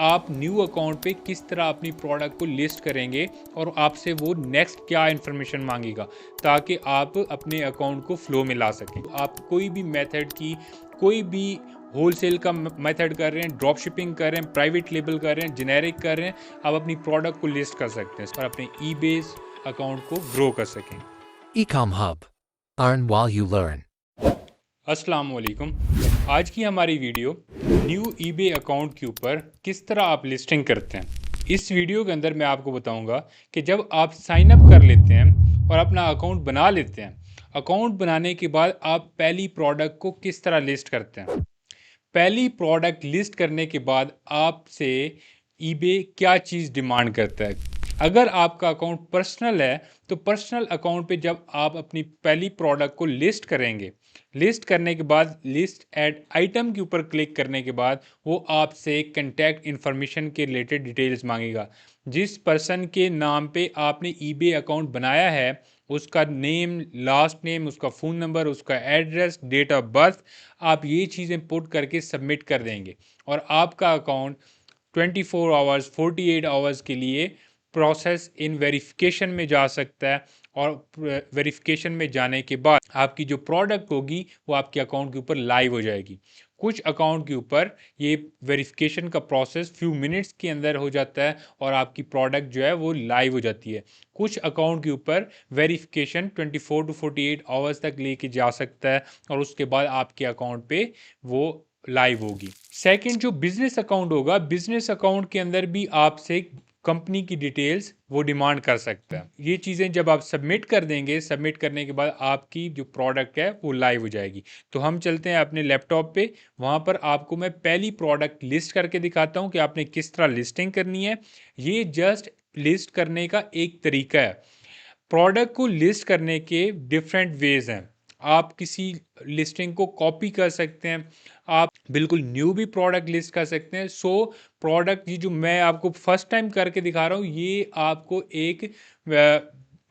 आप new account पे किस तरह अपनी प्रोडक्ट को लिस्ट करेंगे और आपसे वो नेक्स्ट क्या इन्फॉर्मेशन मांगेगा ताकि आप अपने अकाउंट को फ्लो में ला सकें। आप कोई भी मेथड की कोई भी होलसेल का मेथड कर रहे हैं, ड्रॉप शिपिंग कर रहे हैं, प्राइवेट लेबल कर रहे हैं, जेनेरिक कर रहे हैं, आप अपनी प्रोडक्ट को लिस्ट कर सकते हैं और अपने ईबे अकाउंट को ग्रो कर सकें। Ecom Hub. Earn while you learn. अस्सलाम वालेकुम। आज की हमारी वीडियो न्यू ईबे अकाउंट के ऊपर किस तरह आप लिस्टिंग करते हैं। इस वीडियो के अंदर मैं आपको बताऊंगा कि जब आप साइन अप कर लेते हैं और अपना अकाउंट बना लेते हैं, अकाउंट बनाने के बाद आप पहली प्रोडक्ट को किस तरह लिस्ट करते हैं। पहली प्रोडक्ट लिस्ट करने के बाद आपसे ईबे क्या चीज़ डिमांड करता है। अगर आपका अकाउंट पर्सनल है तो पर्सनल अकाउंट पे जब आप अपनी पहली प्रोडक्ट को लिस्ट करेंगे, लिस्ट करने के बाद लिस्ट एट आइटम के ऊपर क्लिक करने के बाद वो आपसे कंटैक्ट इन्फॉर्मेशन के रिलेटेड डिटेल्स मांगेगा। जिस पर्सन के नाम पे आपने ईबे अकाउंट बनाया है उसका नेम, लास्ट नेम, उसका फ़ोन नंबर, उसका एड्रेस, डेट ऑफ बर्थ, आप ये चीज़ें पुट करके सबमिट कर देंगे और आपका अकाउंट 24 आवर्स 48 आवर्स के लिए प्रोसेस इन वेरिफिकेशन में जा सकता है और वेरिफिकेशन में जाने के बाद आपकी जो प्रोडक्ट होगी वो आपके अकाउंट के ऊपर लाइव हो जाएगी। कुछ अकाउंट के ऊपर ये वेरिफिकेशन का प्रोसेस फ्यू मिनट्स के अंदर हो जाता है और आपकी प्रोडक्ट जो है वो लाइव हो जाती है। कुछ अकाउंट के ऊपर वेरिफिकेशन 24 टू 48 आवर्स तक लेके जा सकता है और उसके बाद आपके अकाउंट पे वो लाइव होगी। सेकंड, जो बिजनेस अकाउंट होगा, बिजनेस अकाउंट के अंदर भी आपसे कंपनी की डिटेल्स वो डिमांड कर सकता है। ये चीज़ें जब आप सबमिट कर देंगे, सबमिट करने के बाद आपकी जो प्रोडक्ट है वो लाइव हो जाएगी। तो हम चलते हैं अपने लैपटॉप पे, वहाँ पर आपको मैं पहली प्रोडक्ट लिस्ट करके दिखाता हूँ कि आपने किस तरह लिस्टिंग करनी है। ये जस्ट लिस्ट करने का एक तरीका है। प्रोडक्ट को लिस्ट करने के डिफरेंट वेज हैं। आप किसी लिस्टिंग को कॉपी कर सकते हैं, आप बिल्कुल न्यू भी प्रोडक्ट लिस्ट कर सकते हैं। सो प्रोडक्ट ये जो मैं आपको फर्स्ट टाइम करके दिखा रहा हूँ ये आपको एक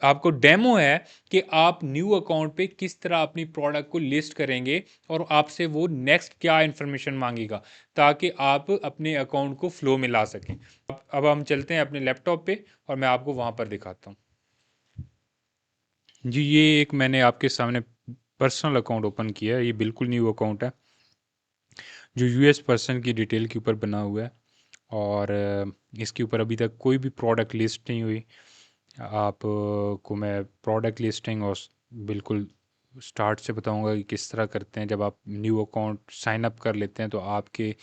आपको डेमो है कि आप न्यू अकाउंट पे किस तरह अपनी प्रोडक्ट को लिस्ट करेंगे और आपसे वो नेक्स्ट क्या इन्फॉर्मेशन मांगेगा ताकि आप अपने अकाउंट को फ्लो में ला सकें। अब हम चलते हैं अपने लैपटॉप पे और मैं आपको वहाँ पर दिखाता हूँ। जी, ये एक मैंने आपके सामने पर्सनल अकाउंट ओपन किया है। ये बिल्कुल न्यू अकाउंट है जो यूएस पर्सन की डिटेल के ऊपर बना हुआ है और इसके ऊपर अभी तक कोई भी प्रोडक्ट लिस्ट नहीं हुई। आप को मैं प्रोडक्ट लिस्टिंग और बिल्कुल स्टार्ट से बताऊंगा कि किस तरह करते हैं। जब आप न्यू अकाउंट साइन अप कर लेते हैं तो आपके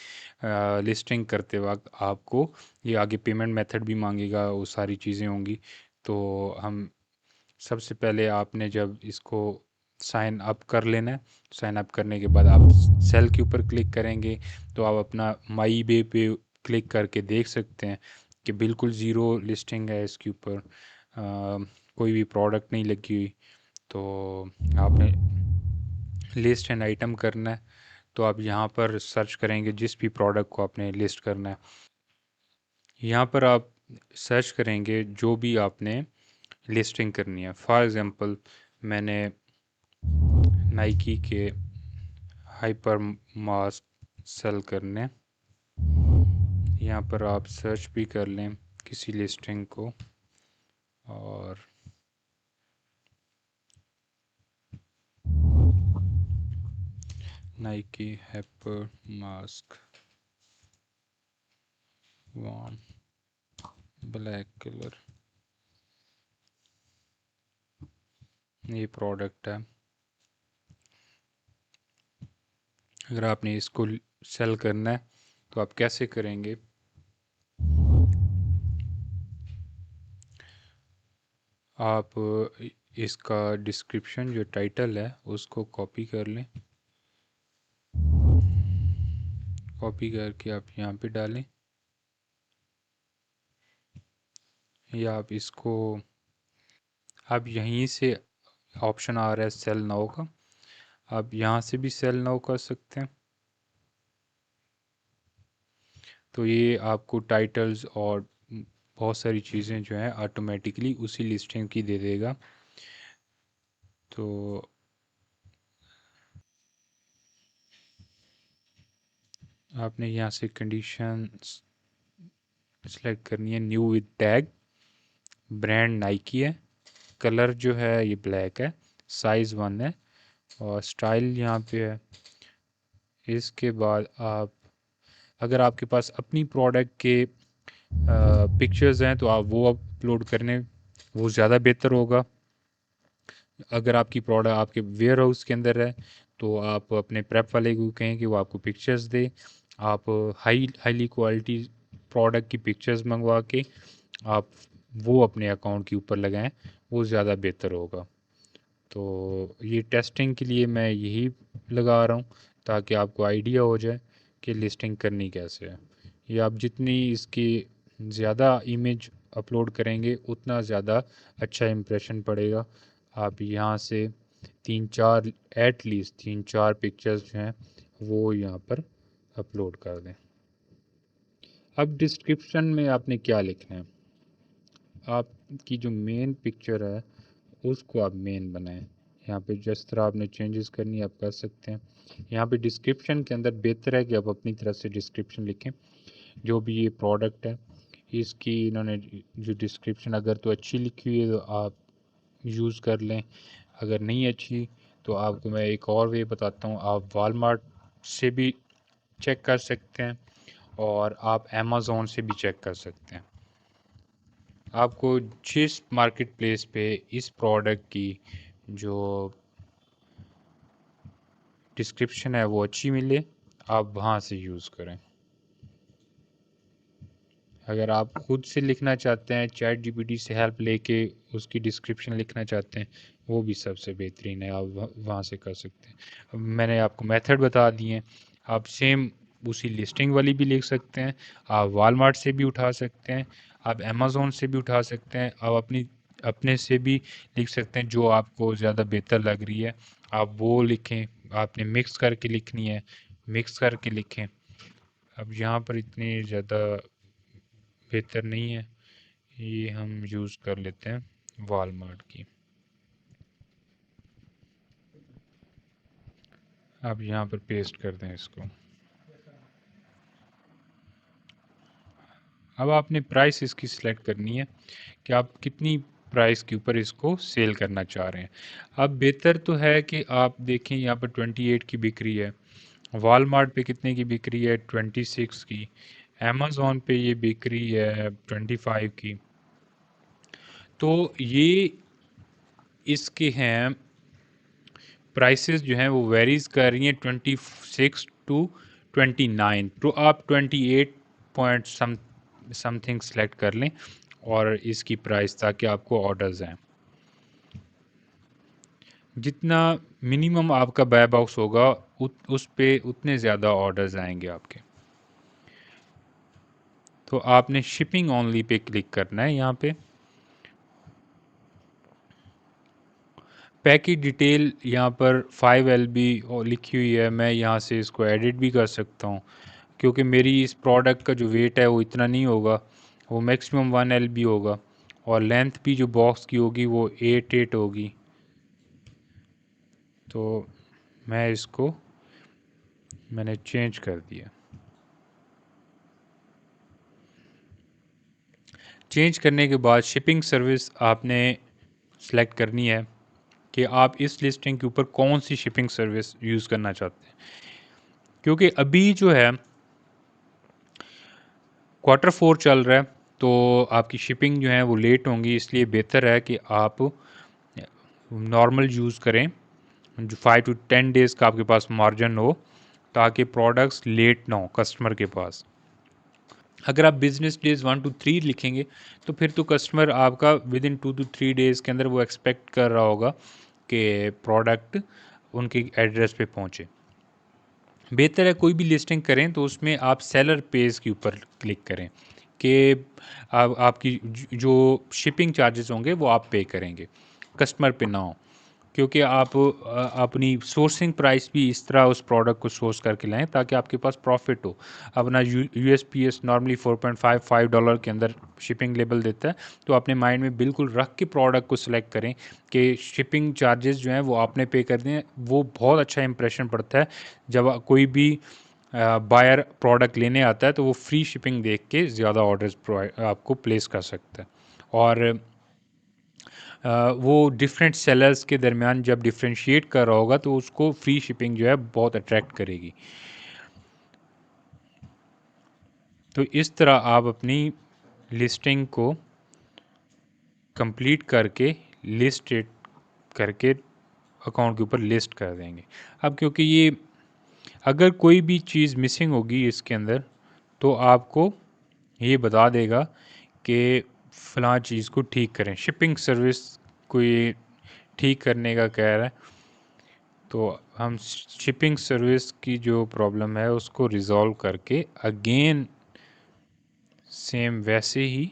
लिस्टिंग करते वक्त आपको ये आगे पेमेंट मेथड भी मांगेगा, वो सारी चीज़ें होंगी। तो हम सबसे पहले आपने जब इसको साइन अप कर लेना है, साइन अप करने के बाद आप सेल के ऊपर क्लिक करेंगे तो आप अपना माई बे पे क्लिक करके देख सकते हैं कि बिल्कुल ज़ीरो लिस्टिंग है इसके ऊपर। कोई भी प्रोडक्ट नहीं लगी हुई। तो आपने लिस्ट एंड आइटम करना है तो आप यहाँ पर सर्च करेंगे जिस भी प्रोडक्ट को आपने लिस्ट करना है। यहाँ पर आप सर्च करेंगे जो भी आपने लिस्टिंग करनी है। फॉर एग्ज़ाम्पल मैंने नाइकी के हाइपर मास्क सेल करने, यहाँ पर आप सर्च भी कर लें किसी लिस्टिंग को और Nike hyper mask one black colour, ये प्रोडक्ट है। अगर आपने इसको सेल करना है तो आप कैसे करेंगे। आप इसका डिस्क्रिप्शन जो टाइटल है उसको कॉपी कर लें, कॉपी करके आप यहाँ पे डालें या आप इसको, आप यहीं से ऑप्शन आ रहा है सेल नाउ का, आप यहाँ से भी सेल नाउ कर सकते हैं। तो ये आपको टाइटल्स और बहुत सारी चीज़ें जो हैं ऑटोमेटिकली उसी लिस्टिंग की दे देगा। तो आपने यहाँ से कंडीशंस सेलेक्ट करनी है, new with tag, brand Nike है, कलर जो है ये ब्लैक है, साइज़ 1 है और स्टाइल यहाँ पे है। इसके बाद आप, अगर आपके पास अपनी प्रोडक्ट के पिक्चर्स हैं तो आप वो अपलोड करने, वो ज़्यादा बेहतर होगा। अगर आपकी प्रोडक्ट आपके वेयर हाउस के अंदर है तो आप अपने प्रेप वाले को कहें कि वो आपको पिक्चर्स दे। आप हाईली क्वालिटी प्रोडक्ट की पिक्चर्स मंगवा के आप वो अपने अकाउंट के ऊपर लगाएं, वो ज़्यादा बेहतर होगा। तो ये टेस्टिंग के लिए मैं यही लगा रहा हूँ ताकि आपको आइडिया हो जाए कि लिस्टिंग करनी कैसे है। ये आप जितनी इसकी ज़्यादा इमेज अपलोड करेंगे उतना ज़्यादा अच्छा इम्प्रेशन पड़ेगा। आप यहाँ से 3-4 एट लीस्ट 3-4 पिक्चर्स जो हैं वो यहाँ पर अपलोड कर दें। अब डिस्क्रिप्शन में आपने क्या लिखना है, आपकी जो मेन पिक्चर है उसको आप मेन बनाएं। यहाँ पे जिस तरह आपने चेंजेस करनी है आप कर सकते हैं। यहाँ पे डिस्क्रिप्शन के अंदर बेहतर है कि आप अपनी तरफ से डिस्क्रिप्शन लिखें। जो भी ये प्रोडक्ट है इसकी इन्होंने जो डिस्क्रिप्शन अगर तो अच्छी लिखी हुई है तो आप यूज़ कर लें, अगर नहीं अच्छी तो आपको मैं एक और वे बताता हूँ। आप वॉलमार्ट से भी चेक कर सकते हैं और आप अमेज़ॉन से भी चेक कर सकते हैं। आपको जिस मार्केट प्लेस पे इस प्रोडक्ट की जो डिस्क्रिप्शन है वो अच्छी मिले, आप वहाँ से यूज़ करें। अगर आप खुद से लिखना चाहते हैं, चैट जीपीटी से हेल्प लेके उसकी डिस्क्रिप्शन लिखना चाहते हैं, वो भी सबसे बेहतरीन है, आप वहाँ से कर सकते हैं। अब मैंने आपको मेथड बता दिए हैं, आप सेम उसी लिस्टिंग वाली भी लिख सकते हैं, आप वॉलमार्ट से भी उठा सकते हैं, आप अमेज़ॉन से भी उठा सकते हैं, आप अपने से भी लिख सकते हैं। जो आपको ज़्यादा बेहतर लग रही है आप वो लिखें। आपने मिक्स करके लिखनी है, मिक्स करके लिखें। अब यहाँ पर इतनी ज़्यादा बेहतर नहीं है, ये हम यूज़ कर लेते हैं वॉलमार्ट की। अब यहाँ पर पेस्ट कर दें इसको। अब आपने प्राइस इसकी सिलेक्ट करनी है कि आप कितनी प्राइस के ऊपर इसको सेल करना चाह रहे हैं। अब बेहतर तो है कि आप देखें यहाँ पर 28 की बिक रही है, वॉलमार्ट पे कितने की बिक रही है, 26 की, अमेज़ॉन पे ये बिक रही है 25 की। तो ये इसके हैं प्राइसेस जो हैं वो वेरीज कर रही हैं 26 टू 29। तो आप 28 पॉइंट समथिंग सेलेक्ट कर लें और इसकी प्राइस ताकि आपको ऑर्डर्स आएँ। जितना मिनिमम आपका बाय बॉक्स होगा उस पे उतने ज़्यादा ऑर्डर्स आएंगे आपके। तो आपने शिपिंग ओनली पे क्लिक करना है। यहाँ पे पैकेज डिटेल यहाँ पर 5 LB लिखी हुई है, मैं यहाँ से इसको एडिट भी कर सकता हूँ क्योंकि मेरी इस प्रोडक्ट का जो वेट है वो इतना नहीं होगा, वो मैक्सिमम 1 LB होगा और लेंथ भी जो बॉक्स की होगी वो 8 होगी। तो मैंने चेंज कर दिया। चेंज करने के बाद शिपिंग सर्विस आपने सेलेक्ट करनी है कि आप इस लिस्टिंग के ऊपर कौन सी शिपिंग सर्विस यूज़ करना चाहते हैं। क्योंकि अभी जो है Q4 चल रहा है तो आपकी शिपिंग जो है वो लेट होंगी, इसलिए बेहतर है कि आप नॉर्मल यूज़ करें जो 5 to 10 डेज़ का आपके पास मार्जिन हो ताकि प्रोडक्ट्स लेट ना हो कस्टमर के पास। अगर आप बिजनेस डेज 1 to 3 लिखेंगे तो फिर तो कस्टमर आपका विद इन 2 to 3 डेज़ के अंदर वो एक्सपेक्ट कर रहा होगा कि प्रोडक्ट उनके एड्रेस पे पहुँचे। बेहतर है कोई भी लिस्टिंग करें तो उसमें आप सेलर पेज के ऊपर क्लिक करें कि आपकी जो शिपिंग चार्जेस होंगे वो आप पे करेंगे, कस्टमर पे ना हो। क्योंकि आप अपनी सोर्सिंग प्राइस भी इस तरह उस प्रोडक्ट को सोर्स करके लाएं ताकि आपके पास प्रॉफिट हो। अपना USPS नॉर्मली $4.55 के अंदर शिपिंग लेबल देता है, तो अपने माइंड में बिल्कुल रख के प्रोडक्ट को सिलेक्ट करें कि शिपिंग चार्जेस जो हैं वो आपने पे कर दें। वो बहुत अच्छा इंप्रेशन पड़ता है जब कोई भी बायर प्रोडक्ट लेने आता है तो वो फ्री शिपिंग देख के ज़्यादा ऑर्डर्स आपको प्लेस कर सकता है। और वो डिफरेंट सेलर्स के दरमियान जब डिफ्रेंशिएट कर रहा होगा तो उसको फ्री शिपिंग जो है बहुत अट्रैक्ट करेगी। तो इस तरह आप अपनी लिस्टिंग को कंप्लीट करके लिस्ट करके अकाउंट के ऊपर लिस्ट कर देंगे। अब क्योंकि ये अगर कोई भी चीज़ मिसिंग होगी इसके अंदर तो आपको ये बता देगा कि फ़लाँ चीज़ को ठीक करें। शिपिंग सर्विस को ये ठीक करने का कह रहा है, तो हम शिपिंग सर्विस की जो प्रॉब्लम है उसको रिज़ॉल्व करके अगेन सेम वैसे ही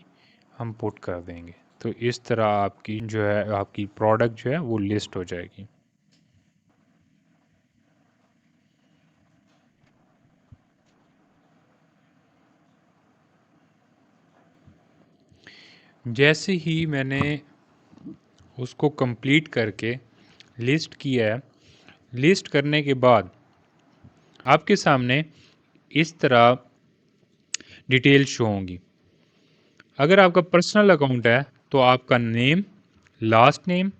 हम पुट कर देंगे। तो इस तरह आपकी जो है आपकी प्रोडक्ट जो है वो लिस्ट हो जाएगी। जैसे ही मैंने उसको कंप्लीट करके लिस्ट किया है, लिस्ट करने के बाद आपके सामने इस तरह डिटेल शो होंगी। अगर आपका पर्सनल अकाउंट है तो आपका नेम, लास्ट नेम,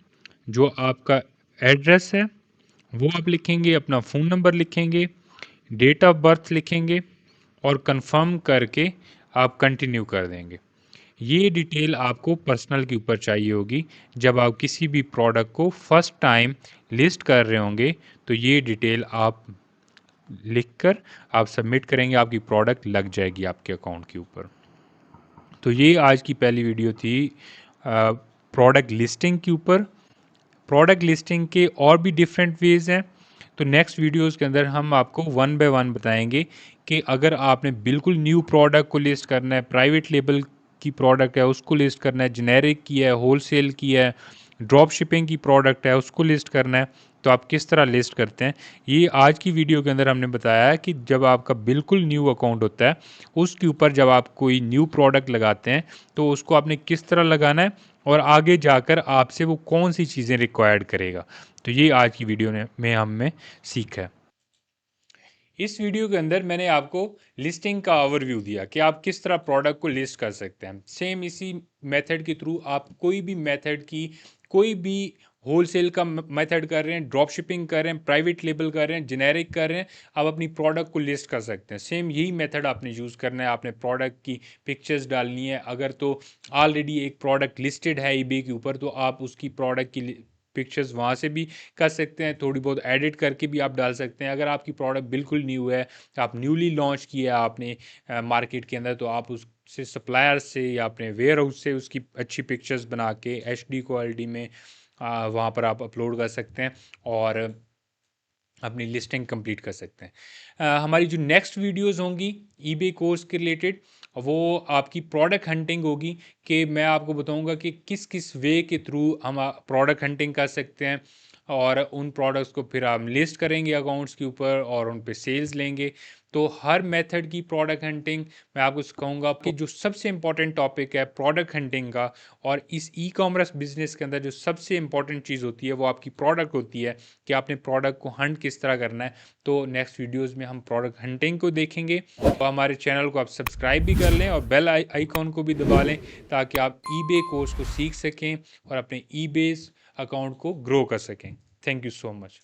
जो आपका एड्रेस है वो आप लिखेंगे, अपना फ़ोन नंबर लिखेंगे, डेट ऑफ बर्थ लिखेंगे और कंफर्म करके आप कंटिन्यू कर देंगे। ये डिटेल आपको पर्सनल के ऊपर चाहिए होगी। जब आप किसी भी प्रोडक्ट को फर्स्ट टाइम लिस्ट कर रहे होंगे तो ये डिटेल आप लिखकर आप सबमिट करेंगे, आपकी प्रोडक्ट लग जाएगी आपके अकाउंट के ऊपर। तो ये आज की पहली वीडियो थी प्रोडक्ट लिस्टिंग के ऊपर। प्रोडक्ट लिस्टिंग के और भी डिफरेंट वेज़ हैं, तो नेक्स्ट वीडियोस के अंदर हम आपको वन बाय वन बताएंगे कि अगर आपने बिल्कुल न्यू प्रोडक्ट को लिस्ट करना है, प्राइवेट लेबल की प्रोडक्ट है उसको लिस्ट करना है, जेनेरिक की है, होलसेल की है, ड्रॉप शिपिंग की प्रोडक्ट है उसको लिस्ट करना है, तो आप किस तरह लिस्ट करते हैं। ये आज की वीडियो के अंदर हमने बताया है कि जब आपका बिल्कुल न्यू अकाउंट होता है उसके ऊपर जब आप कोई न्यू प्रोडक्ट लगाते हैं तो उसको आपने किस तरह लगाना है और आगे जाकर आपसे वो कौन सी चीज़ें रिक्वायर्ड करेगा। तो ये आज की वीडियो में हमने सीखा है। इस वीडियो के अंदर मैंने आपको लिस्टिंग का ओवरव्यू दिया कि आप किस तरह प्रोडक्ट को लिस्ट कर सकते हैं। सेम इसी मेथड के थ्रू आप कोई भी मेथड की कोई भी होलसेल का मेथड कर रहे हैं, ड्रॉप शिपिंग कर रहे हैं, प्राइवेट लेबल कर रहे हैं, जेनेरिक कर रहे हैं, आप अपनी प्रोडक्ट को लिस्ट कर सकते हैं। सेम यही मेथड आपने यूज़ करना है। आपने प्रोडक्ट की पिक्चर्स डालनी है। अगर तो ऑलरेडी एक प्रोडक्ट लिस्टेड है ईबे के ऊपर तो आप उसकी प्रोडक्ट की पिक्चर्स वहाँ से भी कर सकते हैं, थोड़ी बहुत एडिट करके भी आप डाल सकते हैं। अगर आपकी प्रोडक्ट बिल्कुल न्यू है, आप न्यूली लॉन्च किया आपने मार्केट के अंदर, तो आप उससे सप्लायर से या अपने वेयर हाउस से उसकी अच्छी पिक्चर्स बना के एचडी क्वालिटी में वहाँ पर आप अपलोड कर सकते हैं और अपनी लिस्टिंग कंप्लीट कर सकते हैं। हमारी जो नेक्स्ट वीडियोस होंगी ईबे कोर्स के रिलेटेड, वो आपकी प्रोडक्ट हंटिंग होगी कि मैं आपको बताऊंगा कि किस किस वे के थ्रू हम प्रोडक्ट हंटिंग कर सकते हैं और उन प्रोडक्ट्स को फिर हम लिस्ट करेंगे अकाउंट्स के ऊपर और उन पे सेल्स लेंगे। तो हर मेथड की प्रोडक्ट हंटिंग मैं आपको सिखाऊंगा कि जो सबसे इम्पॉर्टेंट टॉपिक है प्रोडक्ट हंटिंग का, और इस ई कॉमर्स बिजनेस के अंदर जो सबसे इम्पॉर्टेंट चीज़ होती है वो आपकी प्रोडक्ट होती है कि आपने प्रोडक्ट को हंट किस तरह करना है। तो नेक्स्ट वीडियोस में हम प्रोडक्ट हंटिंग को देखेंगे। तो हमारे चैनल को आप सब्सक्राइब भी कर लें और बेल आइकॉन को भी दबा लें ताकि आप ईबे कोर्स को सीख सकें और अपने ईबे अकाउंट को ग्रो कर सकें। Thank you so much.